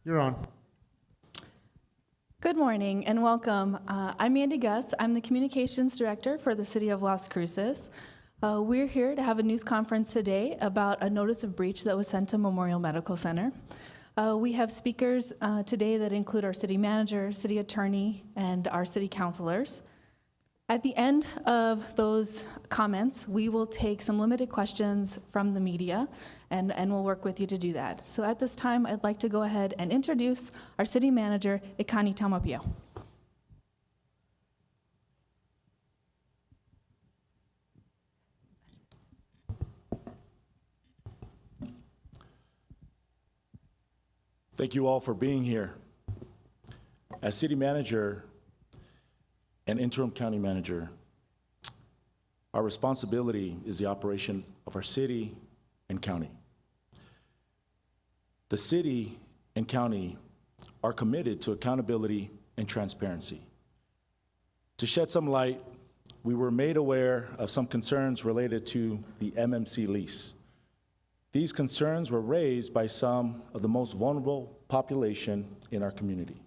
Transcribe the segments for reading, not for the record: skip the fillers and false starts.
You're on. Good morning and welcome. I'm Andy Gus. I'm the Communications Director for the City of Las Cruces. We're here to have a news conference today about a notice of breach that was sent to Memorial Medical Center. We have speakers today that include our city manager, city attorney, and our city councilors. At the end of those comments, we will take some limited questions from the media, and we'll work with you to do that. So at this time, I'd like to go ahead and introduce our city manager, Ikani Tamapio. Thank you all for being here. As city manager and interim county manager, our responsibility is the operation of our city and county. The city and county are committed to accountability and transparency. To shed some light, we were made aware of some concerns related to the MMC lease. These concerns were raised by some of the most vulnerable population in our community.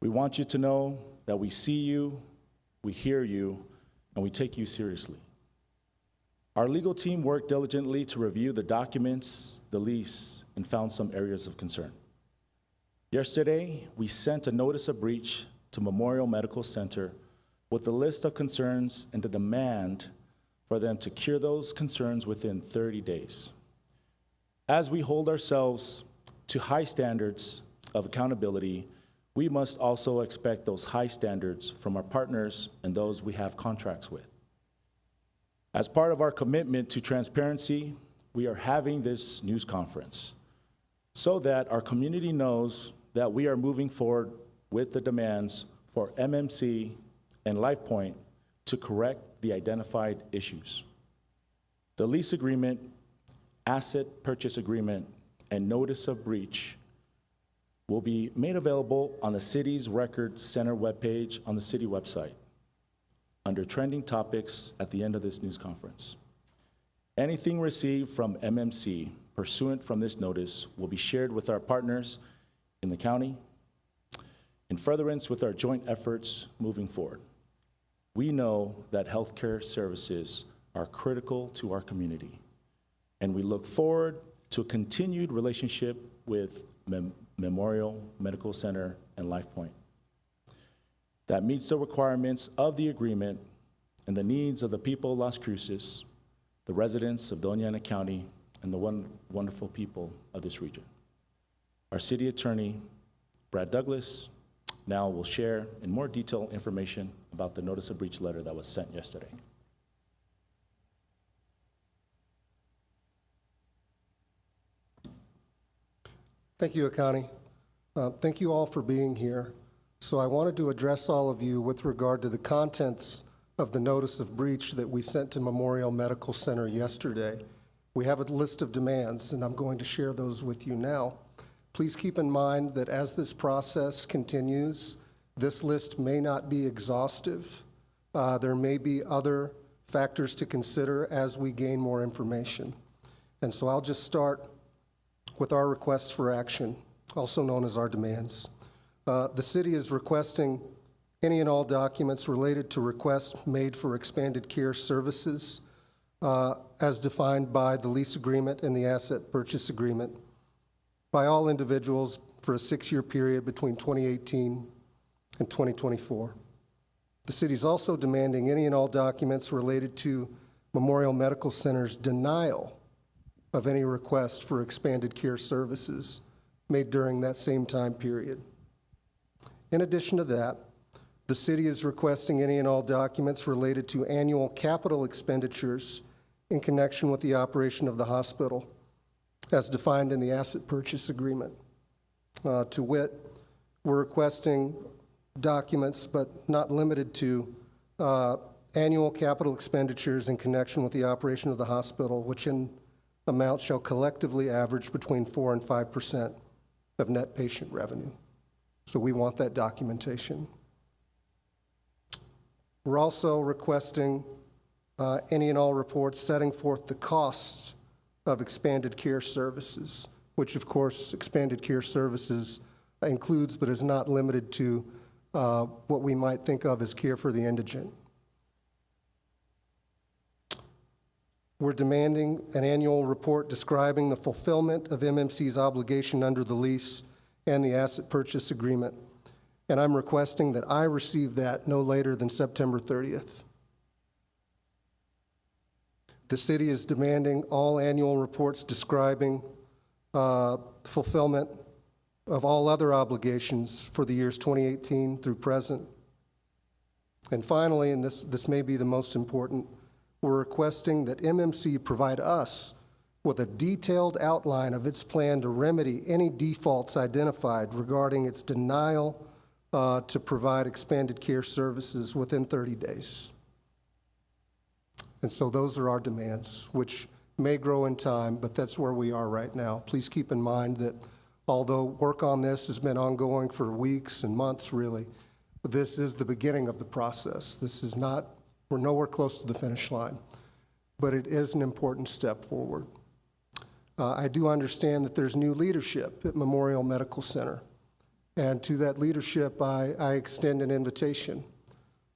We want you to know that we see you, we hear you, and we take you seriously. Our legal team worked diligently to review the documents, the lease, and found some areas of concern. Yesterday, we sent a notice of breach to Memorial Medical Center with a list of concerns and the demand for them to cure those concerns within 30 days. As we hold ourselves to high standards of accountability, we must also expect those high standards from our partners and those we have contracts with. As part of our commitment to transparency, we are having this news conference so that our community knows that we are moving forward with the demands for MMC and LifePoint to correct the identified issues. The lease agreement, asset purchase agreement, and notice of breach will be made available on the city's Record Center webpage on the city website under trending topics at the end of this news conference. Anything received from MMC pursuant from this notice will be shared with our partners in the county in furtherance with our joint efforts moving forward. We know that healthcare services are critical to our community, and we look forward to a continued relationship with Memorial Medical Center and LifePoint that meets the requirements of the agreement and the needs of the people of Las Cruces, the residents of Doña Ana County, and the wonderful people of this region. Our city attorney, Brad Douglas, now will share in more detail information about the notice of breach letter that was sent yesterday. Thank you, Akani. Thank you all for being here. So I wanted to address all of you with regard to the contents of the notice of breach that we sent to Memorial Medical Center yesterday. We have a list of demands, and I'm going to share those with you now. Please keep in mind that as this process continues, this list may not be exhaustive. There may be other factors to consider as we gain more information. And so I'll just start with our requests for action, also known as our demands. The city is requesting any and all documents related to requests made for expanded care services as defined by the lease agreement and the asset purchase agreement by all individuals for a 6-year period between 2018 and 2024. The city is also demanding any and all documents related to Memorial Medical Center's denial of any request for expanded care services made during that same time period. In addition to that, the city is requesting any and all documents related to annual capital expenditures in connection with the operation of the hospital, as defined in the asset purchase agreement. To wit, we're requesting documents, but not limited to annual capital expenditures in connection with the operation of the hospital, which in amount shall collectively average between 4% and 5% of net patient revenue. So we want that documentation. We're also requesting any and all reports setting forth the costs of expanded care services which of course expanded care services includes but is not limited to what we might think of as care for the indigent. We're demanding an annual report describing the fulfillment of MMC's obligation under the lease and the asset purchase agreement, and I'm requesting that I receive that no later than September 30th. The city is demanding all annual reports describing fulfillment of all other obligations for the years 2018 through present. And finally, and this may be the most important, we're requesting that MMC provide us with a detailed outline of its plan to remedy any defaults identified regarding its denial to provide expanded care services within 30 days. And so those are our demands, which may grow in time, but that's where we are right now. Please keep in mind that although work on this has been ongoing for weeks and months, really, this is the beginning of the process. This is not, we're nowhere close to the finish line, but it is an important step forward. I do understand that there's new leadership at Memorial Medical Center, and to that leadership, I extend an invitation.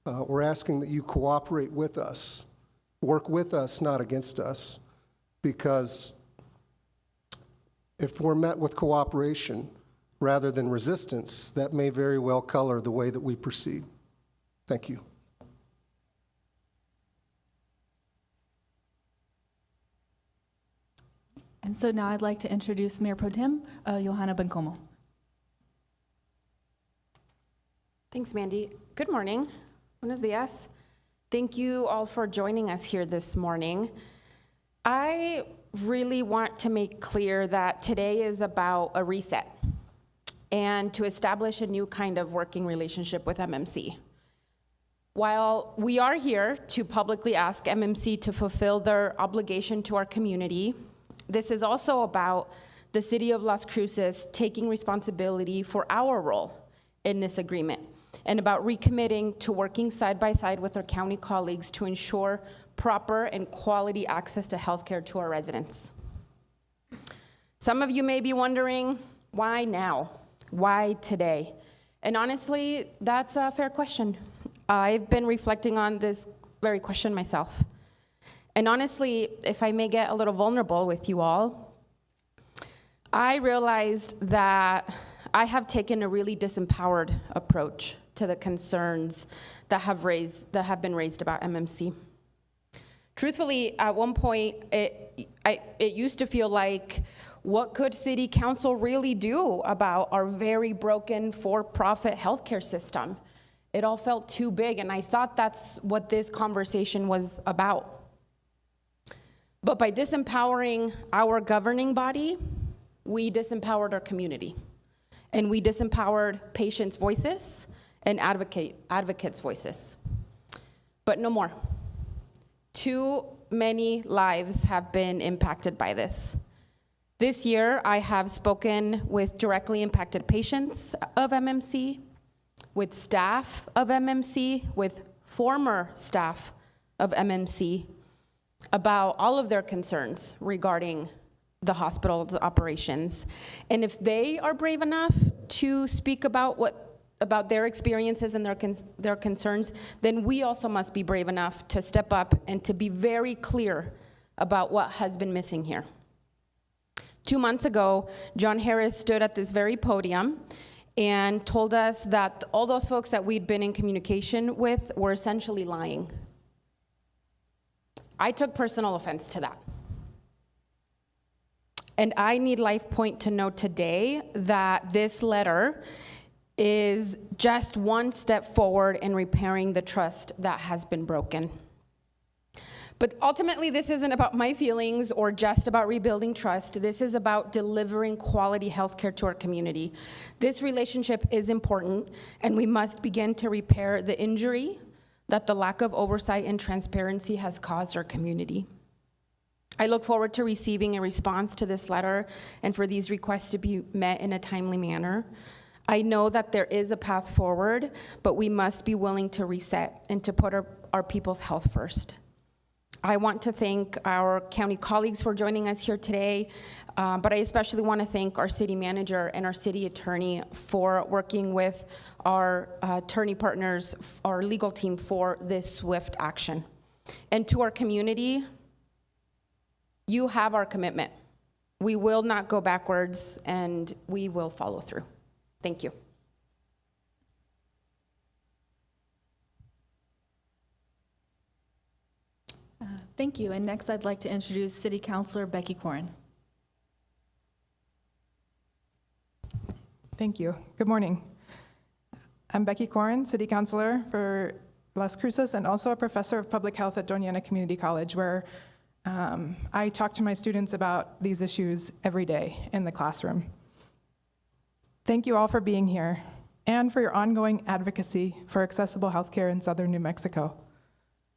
We're asking that you cooperate with us, work with us, not against us, because if we're met with cooperation rather than resistance, that may very well color the way that we proceed. Thank you. And so now I'd like to introduce Mayor Pro Tem Johanna Bencomo. Thanks, Mandy. Good morning. Buenos dias. Thank you all for joining us here this morning. I really want to make clear that today is about a reset and to establish a new kind of working relationship with MMC. While we are here to publicly ask MMC to fulfill their obligation to our community, this is also about the City of Las Cruces taking responsibility for our role in this agreement and about recommitting to working side by side with our county colleagues to ensure proper and quality access to healthcare to our residents. Some of you may be wondering, why now? Why today? And honestly, that's a fair question. I've been reflecting on this very question myself. And honestly, if I may get a little vulnerable with you all, I realized that I have taken a really disempowered approach to the concerns that have been raised about MMC. Truthfully, at one point, it used to feel like, what could City Council really do about our very broken for-profit healthcare system? It all felt too big, and I thought that's what this conversation was about. But by disempowering our governing body, we disempowered our community, and we disempowered patients' voices and advocates' voices. But no more. Too many lives have been impacted by this. This year, I have spoken with directly impacted patients of MMC, with staff of MMC, with former staff of MMC, about all of their concerns regarding the hospital's operations. And if they are brave enough to speak about their experiences and their concerns, then we also must be brave enough to step up and to be very clear about what has been missing here. 2 months ago, John Harris stood at this very podium and told us that all those folks that we'd been in communication with were essentially lying. I took personal offense to that. And I need LifePoint to know today that this letter is just one step forward in repairing the trust that has been broken. But ultimately, this isn't about my feelings or just about rebuilding trust. This is about delivering quality healthcare to our community. This relationship is important, and we must begin to repair the injury that the lack of oversight and transparency has caused our community. I look forward to receiving a response to this letter and for these requests to be met in a timely manner. I know that there is a path forward, but we must be willing to reset and to put our people's health first. I want to thank our county colleagues for joining us here today, but I especially want to thank our city manager and our city attorney for working with our attorney partners, our legal team, for this swift action. And to our community, you have our commitment. We will not go backwards, and we will follow through. Thank you. Thank you. And next, I'd like to introduce City Councilor Becky Corrin. Thank you. Good morning. I'm Becky Corrin, City Councilor for Las Cruces and also a professor of public health at Doña Ana Community College, where I talk to my students about these issues every day in the classroom. Thank you all for being here and for your ongoing advocacy for accessible healthcare in southern New Mexico.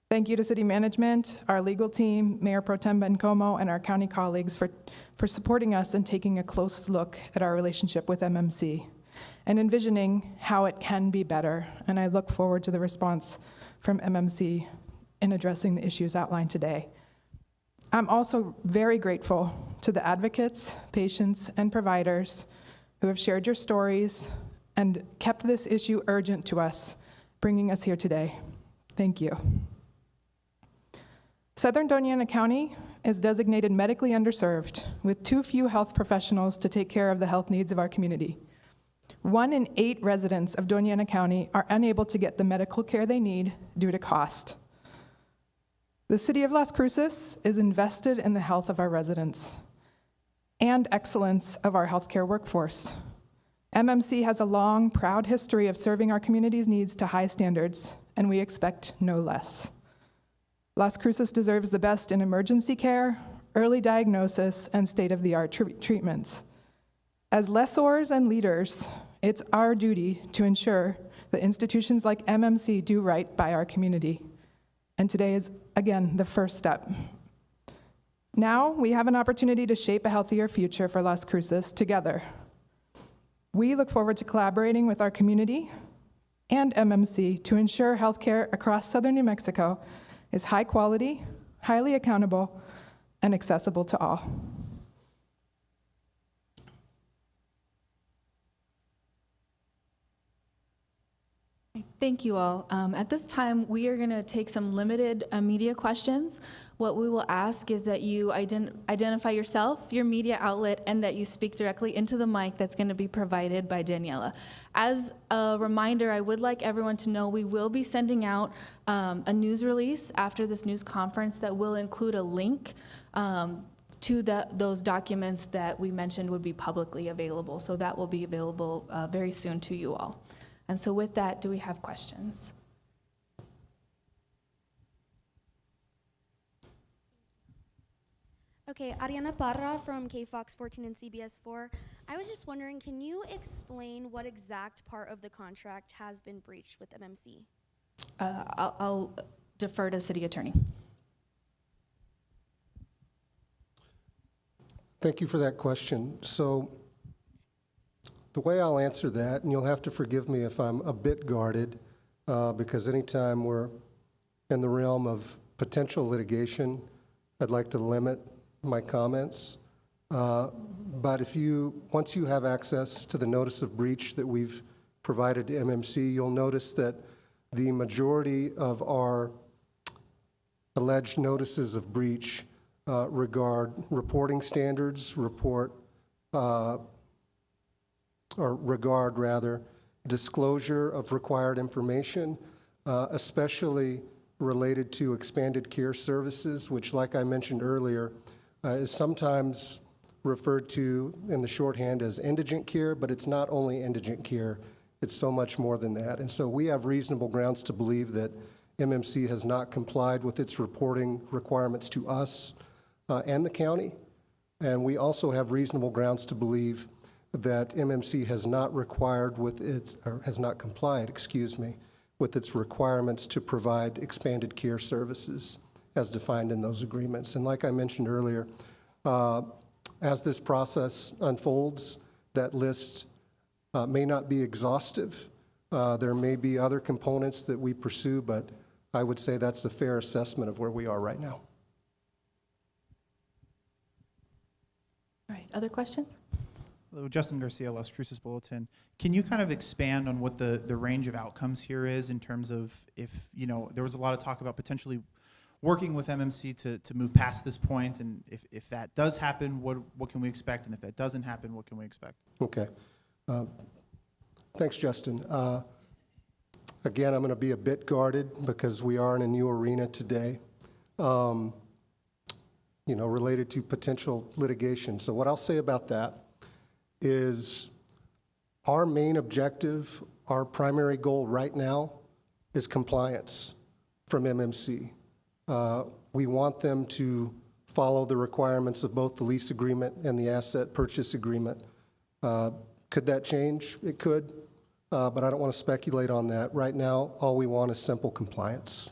Thank you to city management, our legal team, Mayor pro-tem Bencomo, and our county colleagues for supporting us and taking a close look at our relationship with MMC and envisioning how it can be better. And I look forward to the response from MMC in addressing the issues outlined today. I'm also very grateful to the advocates, patients, and providers who have shared your stories and kept this issue urgent to us, bringing us here today. Thank you. Southern Doña Ana County is designated medically underserved, with too few health professionals to take care of the health needs of our community. 1 in 8 residents of Doña Ana County are unable to get the medical care they need due to cost. The City of Las Cruces is invested in the health of our residents and excellence of our healthcare workforce. MMC has a long, proud history of serving our community's needs to high standards, and we expect no less. Las Cruces deserves the best in emergency care, early diagnosis, and state-of-the-art treatments. As lessors and leaders, it's our duty to ensure that institutions like MMC do right by our community. And today is, again, the first step. Now we have an opportunity to shape a healthier future for Las Cruces together. We look forward to collaborating with our community and MMC to ensure healthcare across southern New Mexico is high quality, highly accountable, and accessible to all. Thank you all. At this time, we are going to take some limited media questions. What we will ask is that you identify yourself, your media outlet, and that you speak directly into the mic that's going to be provided by Daniela. As a reminder, I would like everyone to know we will be sending out a news release after this news conference that will include a link to those documents that we mentioned would be publicly available. So that will be available very soon to you all. And so with that, do we have questions? Okay, Ariana Parra from KFOX 14 and CBS 4. I was just wondering, can you explain what exact part of the contract has been breached with MMC? I'll defer to City Attorney. Thank you for that question. So the way I'll answer that, and you'll have to forgive me if I'm a bit guarded, because anytime we're in the realm of potential litigation, I'd like to limit my comments. But once you have access to the notice of breach that we've provided to MMC, you'll notice that the majority of our alleged notices of breach regard reporting standards, regard disclosure of required information, especially related to expanded care services, which, like I mentioned earlier, is sometimes referred to in the shorthand as indigent care, but it's not only indigent care, it's so much more than that. And so we have reasonable grounds to believe that MMC has not complied with its reporting requirements to us and the county. And we also have reasonable grounds to believe that MMC has not complied, with its requirements to provide expanded care services as defined in those agreements. And like I mentioned earlier, as this process unfolds, that list may not be exhaustive. There may be other components that we pursue, but I would say that's a fair assessment of where we are right now. All right, other questions? Hello, Justin Garcia, Las Cruces Bulletin. Can you kind of expand on what the range of outcomes here is in terms of if, you know, there was a lot of talk about potentially working with MMC to move past this point, and if that does happen, what can we expect? And if that doesn't happen, what can we expect? Okay. Thanks, Justin. Again, I'm going to be a bit guarded because we are in a new arena today, you know, related to potential litigation. So what I'll say about that is our main objective, our primary goal right now is compliance from MMC. We want them to follow the requirements of both the lease agreement and the asset purchase agreement. Could that change? It could, but I don't want to speculate on that. Right now, all we want is simple compliance.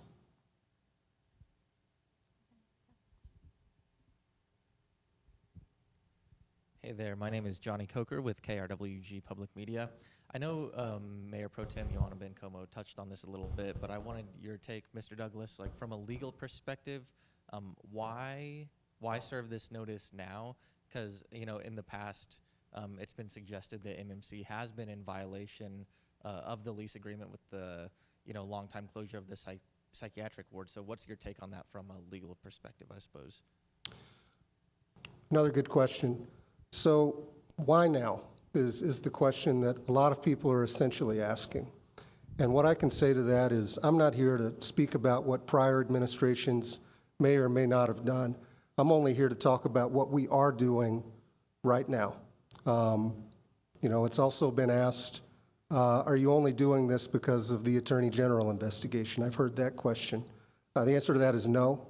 Hey there, my name is Johnny Coker with KRWG Public Media. I know Mayor Pro Tem Ioana Bencomo touched on this a little bit, but I wanted your take, Mr. Douglas, like from a legal perspective, why serve this notice now? Because, you know, in the past, it's been suggested that MMC has been in violation of the lease agreement with the, you know, long-time closure of the psychiatric ward. So what's your take on that from a legal perspective, I suppose? Another good question. So why now is the question that a lot of people are essentially asking. And what I can say to that is I'm not here to speak about what prior administrations may or may not have done. I'm only here to talk about what we are doing right now. You know, it's also been asked, are you only doing this because of the Attorney General investigation? I've heard that question. The answer to that is no.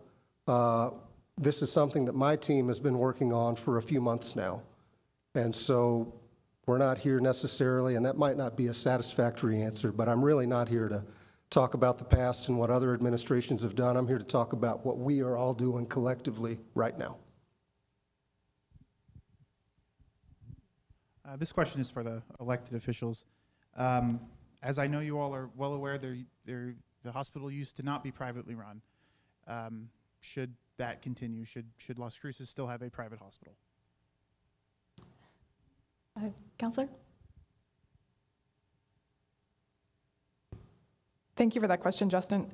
This is something that my team has been working on for a few months now. And so we're not here necessarily, and that might not be a satisfactory answer, but I'm really not here to talk about the past and what other administrations have done. I'm here to talk about what we are all doing collectively right now. This question is for the elected officials. As I know you all are well aware, the hospital used to not be privately run. Should that continue? Should Las Cruces still have a private hospital? Councilor? Thank you for that question, Justin.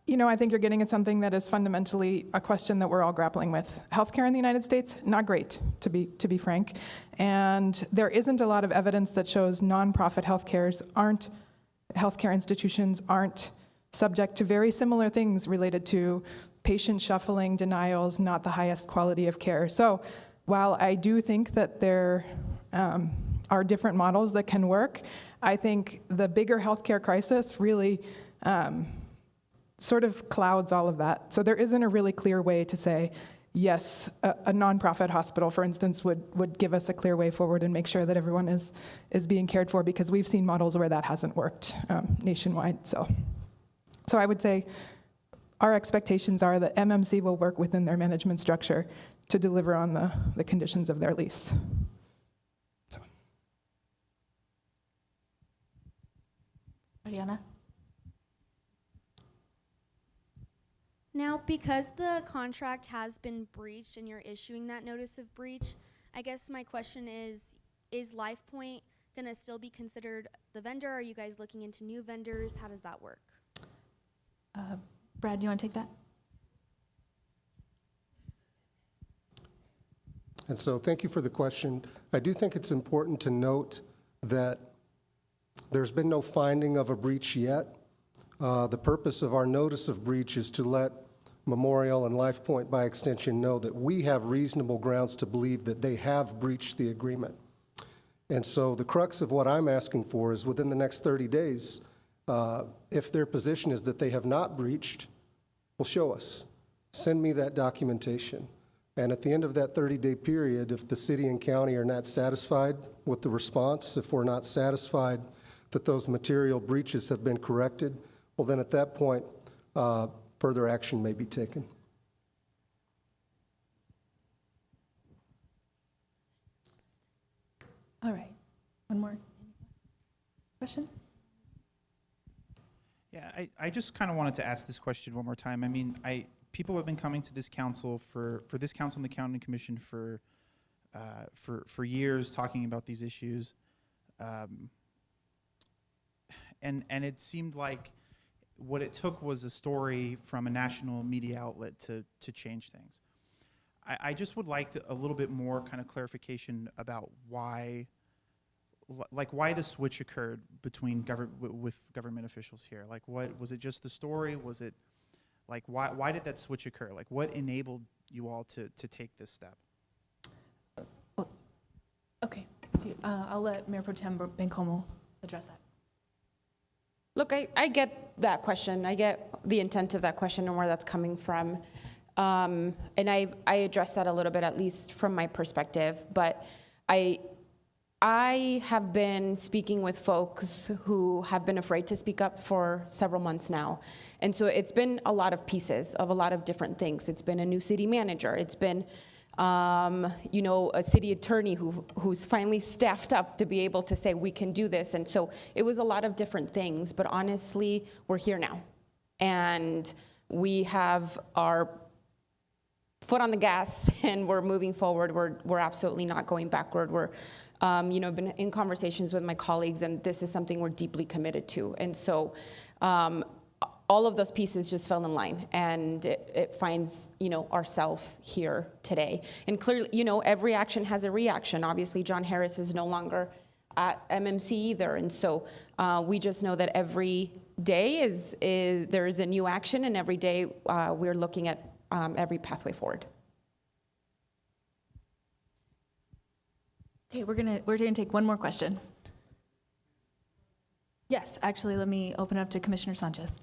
You know, I think you're getting at something that is fundamentally a question that we're all grappling with. Healthcare in the United States, not great, to be frank. And there isn't a lot of evidence that shows nonprofit healthcare institutions aren't subject to very similar things related to patient shuffling, denials, not the highest quality of care. So while I do think that there are different models that can work, I think the bigger healthcare crisis really sort of clouds all of that. So there isn't a really clear way to say, yes, a nonprofit hospital, for instance, would give us a clear way forward and make sure that everyone is being cared for, because we've seen models where that hasn't worked nationwide. So I would say our expectations are that MMC will work within their management structure to deliver on the conditions of their lease. Mariana? Now, because the contract has been breached and you're issuing that notice of breach, I guess my question is LifePoint going to still be considered the vendor? Are you guys looking into new vendors? How does that work? Brad, do you want to take that? And so thank you for the question. I do think it's important to note that there's been no finding of a breach yet. The purpose of our notice of breach is to let Memorial and LifePoint, by extension, know that we have reasonable grounds to believe that they have breached the agreement. And so the crux of what I'm asking for is within the next 30 days, if their position is that they have not breached, well, show us. Send me that documentation. And at the end of that 30-day period, if the city and county are not satisfied with the response, if we're not satisfied that those material breaches have been corrected, well, then at that point, further action may be taken. All right. One more question? Yeah, Yeah, I just kind of wanted to ask this question one more time. I mean, people have been coming to this council for this council and the county commission for years, talking about these issues, and it seemed like what it took was a story from a national media outlet to change things. I just would like a little bit more kind of clarification about why the switch occurred between with government officials here. Like, what was it? Just the story? Was it like why did that switch occur? Like, what enabled you all to take this step? Okay, I'll let Mayor Pro Tem Bencomo address that. Look, I get that question. I get the intent of that question and where that's coming from. And I addressed that a little bit, at least from my perspective. But I have been speaking with folks who have been afraid to speak up for several months now. And so it's been a lot of pieces of a lot of different things. It's been a new city manager. It's been a city attorney who's finally staffed up to be able to say, we can do this. And so it was a lot of different things, but honestly, we're here now. And we have our foot on the gas and we're moving forward. We're absolutely not going backward. We're, been in conversations with my colleagues, and this is something we're deeply committed to. And so, all of those pieces just fell in line, and it finds, ourselves here today. And clearly, every action has a reaction. Obviously, John Harris is no longer at MMC either. And so we just know that every day there is a new action, and every day we're looking at every pathway forward. Okay, we're gonna take one more question. Yes, actually, let me open up to Commissioner Sanchez.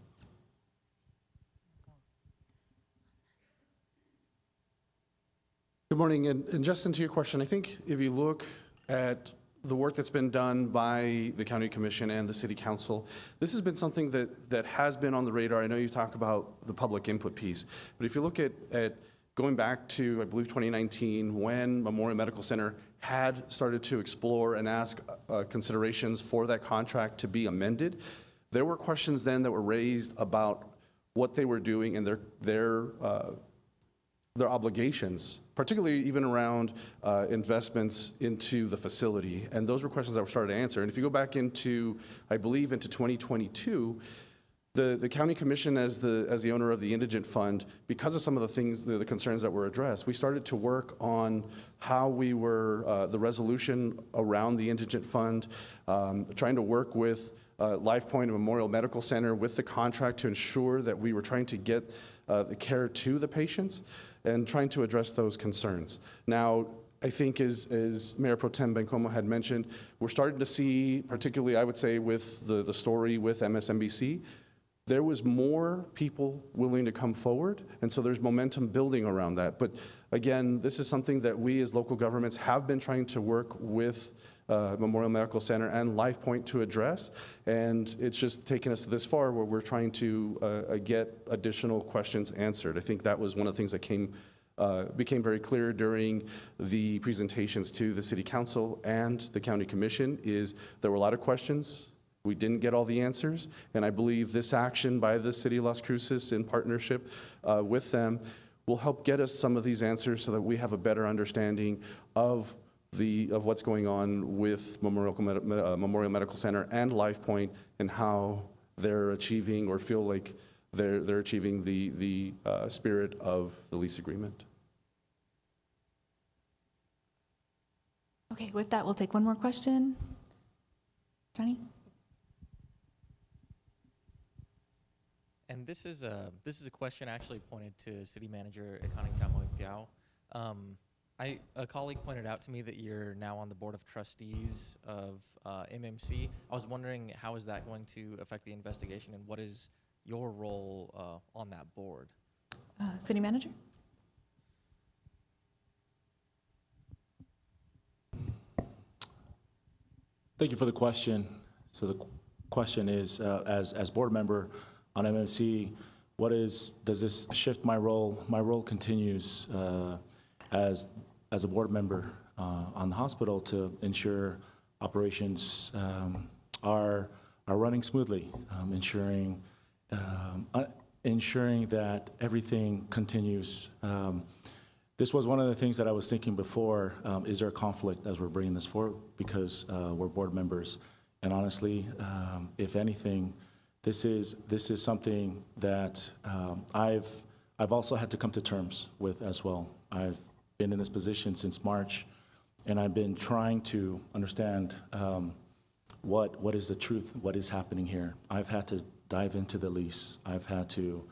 Good morning, and Justin, to your question, I think if you look at the work that's been done by the County Commission and the City Council, this has been something that has been on the radar. I know you talk about the public input piece, but if you look at going back to, I believe, 2019, when Memorial Medical Center had started to explore and ask considerations for that contract to be amended, there were questions then that were raised about what they were doing and their obligations, particularly even around investments into the facility. And those were questions that were started to answer. And if you go back into, I believe, into 2022, the County Commission, as the owner of the Indigent Fund, because of some of the things, the concerns that were addressed, we started to work on how we were, the resolution around the Indigent Fund, trying to work with LifePoint and Memorial Medical Center with the contract to ensure that we were trying to get the care to the patients and trying to address those concerns. Now, I think as Mayor Pro Tem Bencomo had mentioned, we're starting to see, particularly I would say with the story with MSNBC, there was more people willing to come forward, and so there's momentum building around that. But again, this is something that we as local governments have been trying to work with Memorial Medical Center and LifePoint to address, and it's just taken us this far where we're trying to get additional questions answered. I think that was one of the things that became very clear during the presentations to the City Council and the County Commission is there were a lot of questions. We didn't get all the answers, and I believe this action by the City of Las Cruces in partnership with them will help get us some of these answers so that we have a better understanding of what's going on with Memorial Medical Center and LifePoint and how they're achieving or feel like they're achieving the spirit of the lease agreement. Okay, with that, we'll take one more question. Johnny? And this is a question actually pointed to City Manager Ekaning Tamoy Piao. A colleague pointed out to me that you're now on the Board of Trustees of MMC. I was wondering, how is that going to affect the investigation, and what is your role on that board? City Manager? Thank you for the question. So the question is, as board member on MMC, does this shift my role? My role continues as a board member on the hospital to ensure operations are running smoothly, ensuring ensuring that everything continues. This was one of the things that I was thinking before, is there a conflict as we're bringing this forward? Because we're board members. And honestly, if anything, this is something that I've also had to come to terms with as well. I've been in this position since March, and I've been trying to understand what is the truth, what is happening here. I've had to dive into the lease. I've had to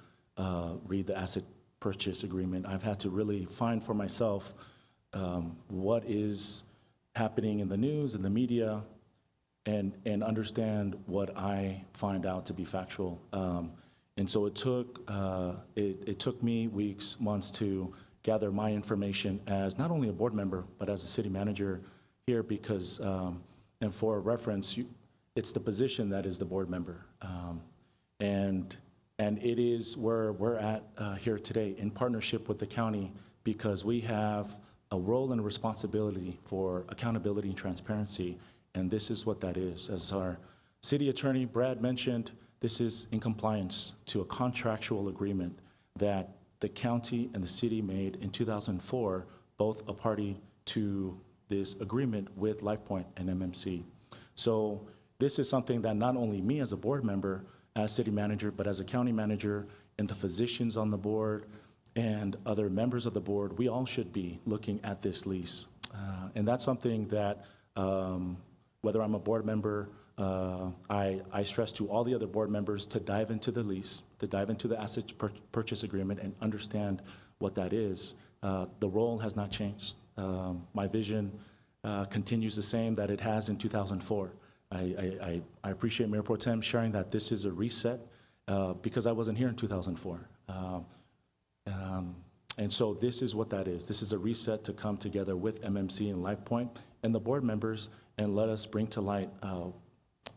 read the asset purchase agreement. I've had to really find for myself what is happening in the news, in the media, and understand what I find out to be factual. And so it took me weeks, months to gather my information as not only a board member, but as a city manager here, because, and for reference, it's the position that is the board member. And it is where we're at here today in partnership with the county, because we have a role and a responsibility for accountability and transparency, and this is what that is. As our city attorney, Brad, mentioned, this is in compliance to a contractual agreement that the county and the city made in 2004, both a party to this agreement with LifePoint and MMC. So this is something that not only me as a board member, as city manager, but as a county manager, and the physicians on the board, and other members of the board, we all should be looking at this lease. And that's something that, whether I'm a board member, I stress to all the other board members to dive into the lease, to dive into the asset purchase agreement and understand what that is. The role has not changed. My vision continues the same that it has in 2004. I appreciate Mayor Pro Tem sharing that this is a reset, because I wasn't here in 2004. And so this is what that is. This is a reset to come together with MMC and LifePoint and the board members and let us bring to light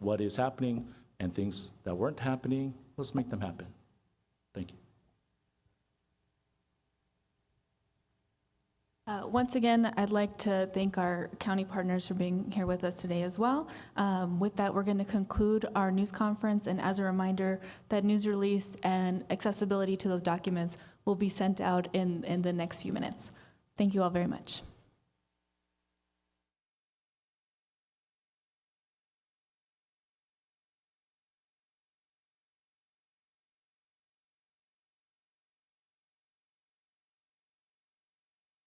what is happening, and things that weren't happening, let's make them happen. Thank you. Once again, I'd like to thank our county partners for being here with us today as well. With that, we're going to conclude our news conference, and as a reminder, that news release and accessibility to those documents will be sent out in the next few minutes. Thank you all very much.